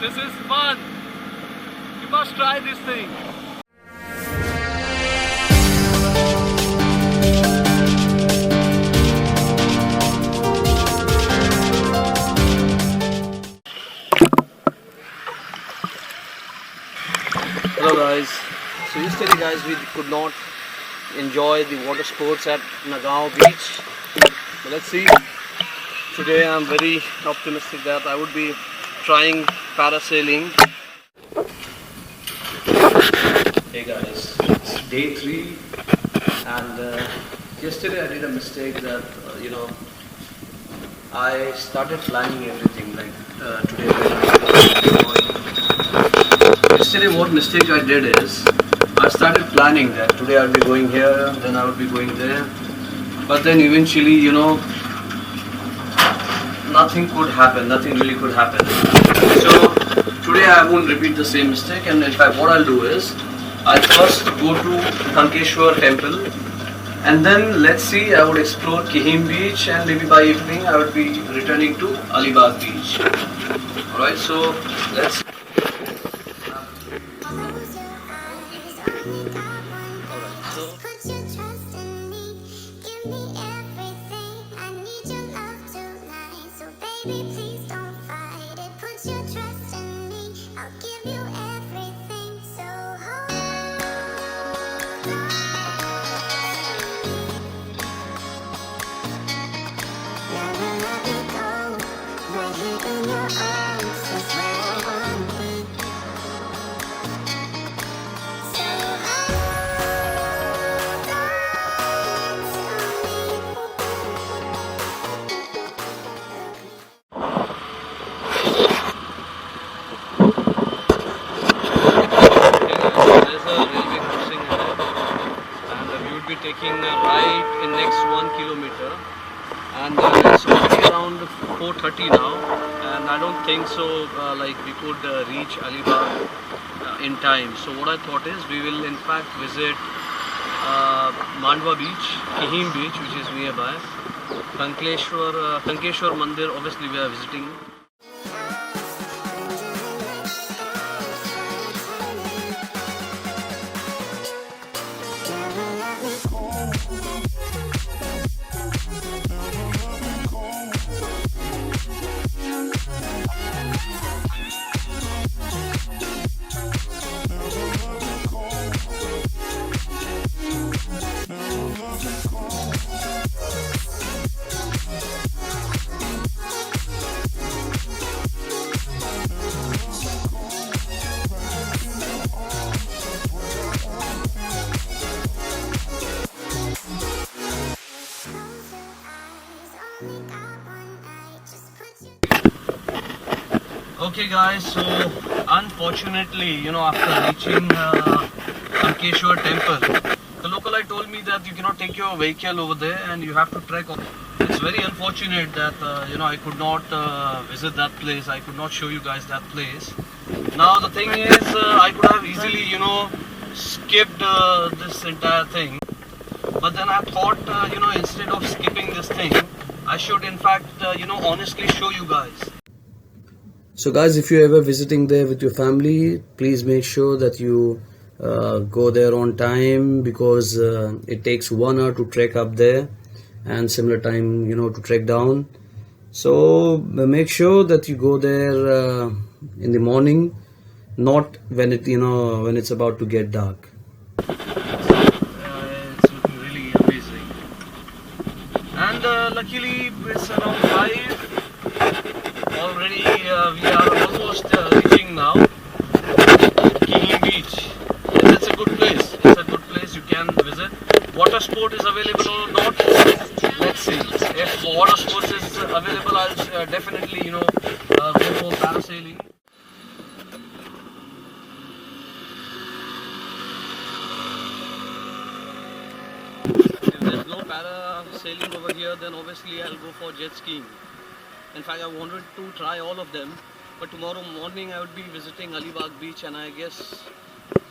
This is fun. You must try this thing. Hello guys. So yesterday guys we could not enjoy the water sports at Kihim Beach. But let's see. Today I'm very optimistic that I would be trying parasailing. Hey guys, it's day 3 and yesterday I did a mistake that I started planning everything like today yesterday what mistake I did is I started planning that today I'll be going here, then I will be going there, but then eventually nothing could happen, nothing really could happen. So today I won't repeat the same mistake, and in fact what I'll do is I'll first go to Kankeshwar temple and then let's see, I would explore Kihim Beach and maybe by evening I would be returning to Alibaug Beach. Alright, so let's taking a ride in next 1 kilometer, and it's already around 4:30 now, and I don't think so like we could reach Alibaug in time. So what I thought is we will in fact visit Mandwa Beach, Kihim Beach, which is nearby, Kankeshwar Mandir obviously we are visiting. Okay guys, so unfortunately, after reaching Kankeshwar temple, the localite told me that you cannot take your vehicle over there and you have to trek. It's very unfortunate that I could not visit that place. I could not show you guys that place. Now the thing is, I could have easily skipped this entire thing, but then I thought instead of skipping this thing, I should in fact honestly show you guys. So guys, if you're ever visiting there with your family, please make sure that you go there on time, because it takes 1 hour to trek up there and similar time to trek down. So make sure that you go there in the morning, not when when it's about to get dark. It's looking really amazing, and luckily it's around 5. Already we are almost reaching now Kihim Beach. It's a good place. It's a good place you can visit. Watersports is available or not? Let's see. If Watersports is available, I'll definitely go for parasailing. If there's no parasailing over here, then obviously I'll go for jet skiing. In fact, I wanted to try all of them, but tomorrow morning I would be visiting Alibaug Beach, and I guess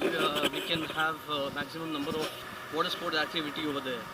we can have maximum number of water sport activity over there.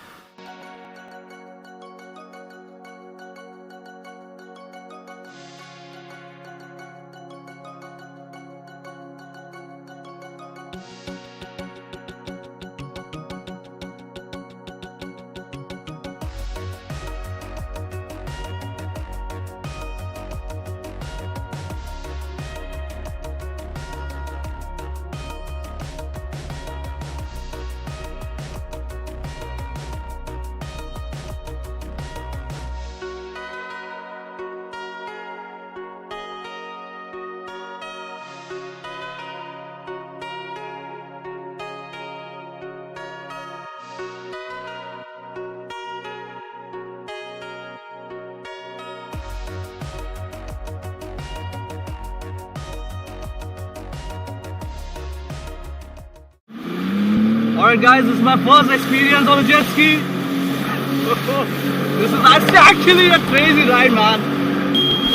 Alright guys, this is my first experience on a jet ski. This is actually a crazy ride, man.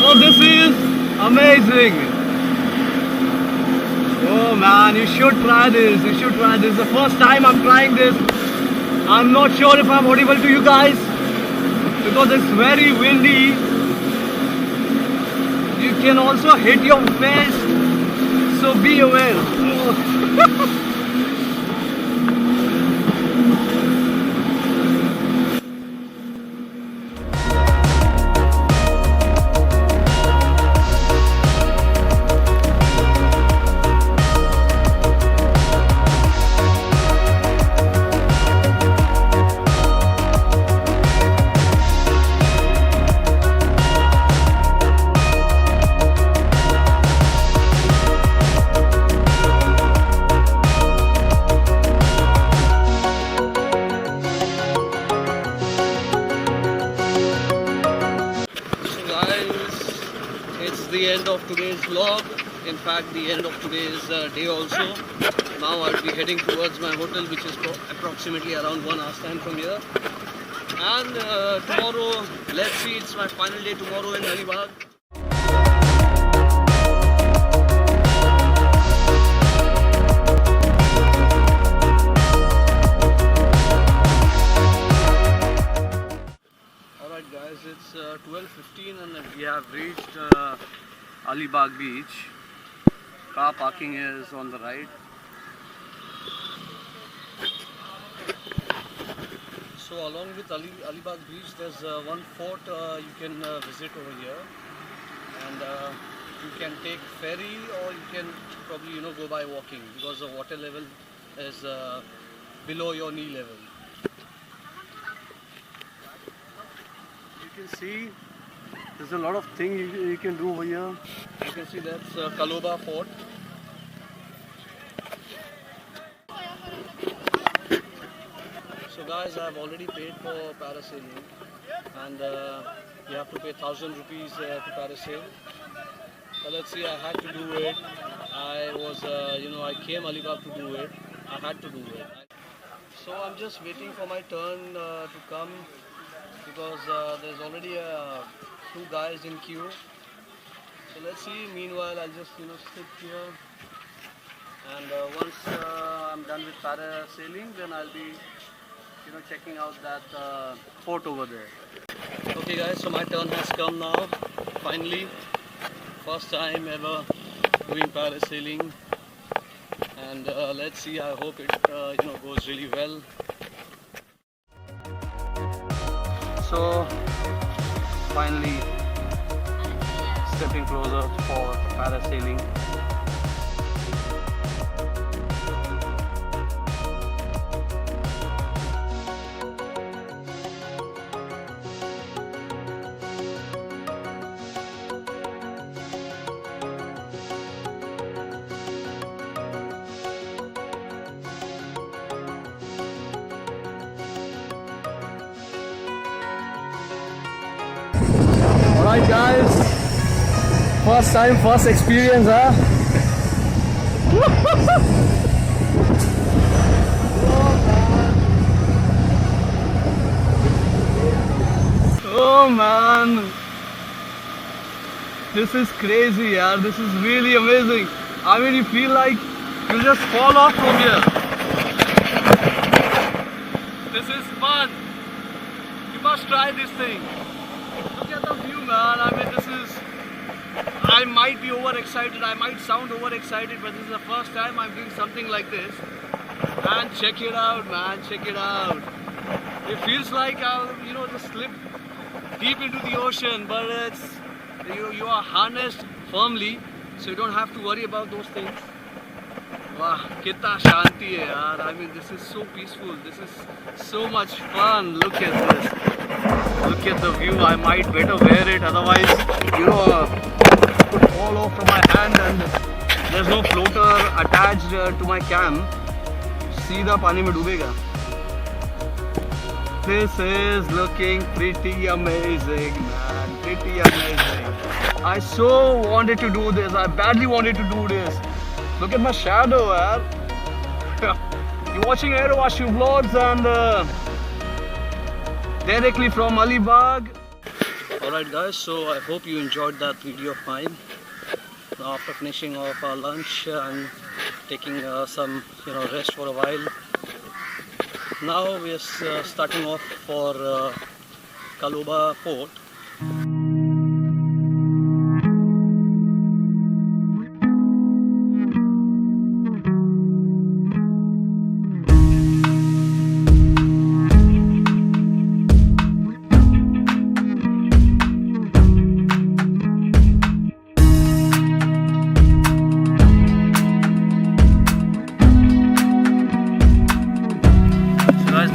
Oh, this is amazing. Oh man, you should try this. You should try this. The first time I'm trying this. I'm not sure if I'm audible to you guys because it's very windy. You can also hit your face, so be aware. The end of today's vlog, in fact the end of today's day also. Now I'll be heading towards my hotel, which is approximately around 1 hour's time from here. And tomorrow, let's see, it's my final day tomorrow in Alibaug. Alright guys, it's 12:15 and we have reached Alibaug Beach. Car parking is on the right. So along with Alibaug Beach, there's one fort you can visit over here, and you can take ferry or you can probably go by walking because the water level is below your knee level. You can see there's a lot of things you can do over here. You can see that's Kaloba Fort. So guys, I've already paid for parasailing, and you have to pay 1,000 rupees to parasail. But let's see, I had to do it. I was, I came Alibaug to do it. I had to do it. So I'm just waiting for my turn to come because there's already 2 guys in queue. So let's see. Meanwhile, I'll just sit here, and once I'm done with parasailing, then I'll be checking out that fort over there. Okay guys, so my turn has come now. Finally, first time ever doing parasailing, and let's see. I hope it goes really well. So finally stepping closer for parasailing. Alright guys, first time, first experience, huh? Oh man, this is crazy, yaar. This is really amazing. I mean, you feel like you just fall off from here. This is fun. You must try this thing. Look at the view, man. I mean, this is I might be overexcited, I might sound overexcited, but this is the first time I'm doing something like this. And check it out, man, check it out. It feels like I'll, just slip deep into the ocean, but it's you are harnessed firmly, so you don't have to worry about those things. Wow, kitna shanti hai yaar. I mean, this is so peaceful. This is so much fun. Look at this. Look at the view. I might better wear it, otherwise, it could fall off from my hand, and there's no floater attached to my cam. सीधा पानी में डूबेगा. This is looking pretty amazing, man. Pretty amazing. I so wanted to do this. I badly wanted to do this. Look at my shadow, man. You're watching Aerowashu vlogs and directly from Alibaug. Alright guys, so I hope you enjoyed that video of mine. Now after finishing off our lunch and taking some rest for a while, now we are starting off for Kaloba port.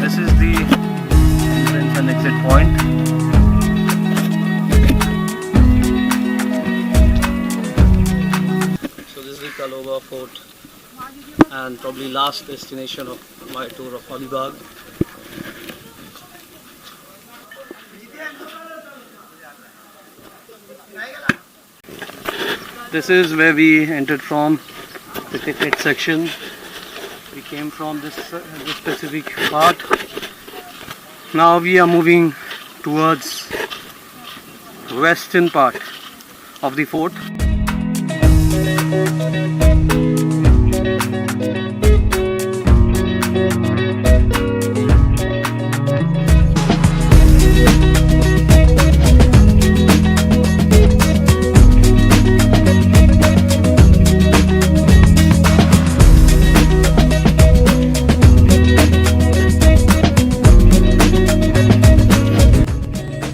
This is the entrance and exit point. So this is the Kaloba Fort and probably last destination of my tour of Alibaug. This is where we entered from, the ticket section. We came from this specific part. Now we are moving towards western part of the fort.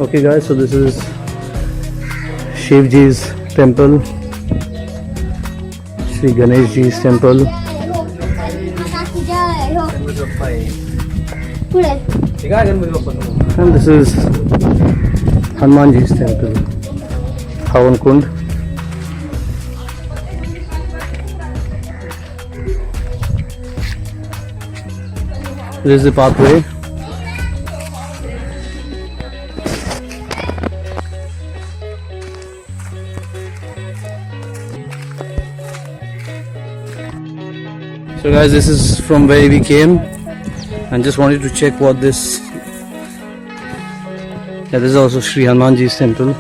Okay guys, so this is Shivji's temple, Shri Ganeshji's temple. And this is Hanumanji's temple, Havan Kund. This is the pathway. So guys, this is from where we came, and just wanted to check what this. Yeah, this is also Shri Hanumanji's temple.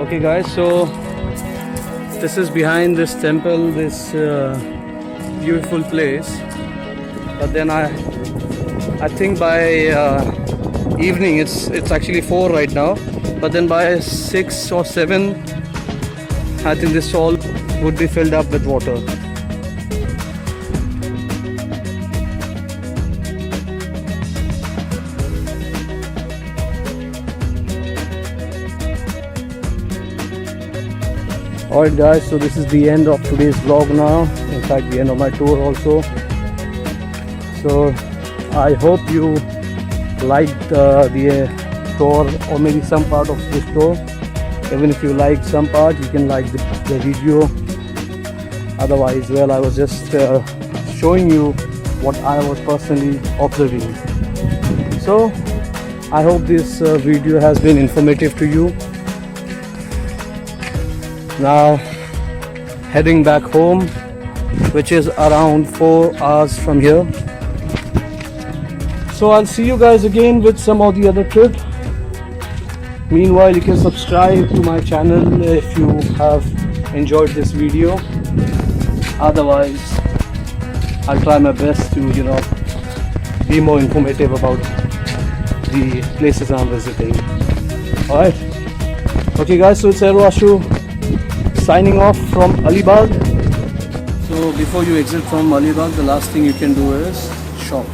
Okay guys, so this is behind this temple, this beautiful place. But then I think by evening, it's actually 4 right now, but then by 6 or 7 I think this all would be filled up with water. Alright guys, so this is the end of today's vlog now, in fact the end of my tour also. So I hope you liked the tour, or maybe some part of this tour. Even if you liked some part, you can like the video. Otherwise, well, I was just showing you what I was personally observing. So I hope this video has been informative to you. Now heading back home, which is around 4 hours from here. So I'll see you guys again with some of the other trip. Meanwhile, you can subscribe to my channel if you have enjoyed this video. Otherwise, I'll try my best to be more informative about the places I'm visiting. Alright. Okay guys, so it's Ashu signing off from Alibaug. So before you exit from Alibaug, the last thing you can do is shop.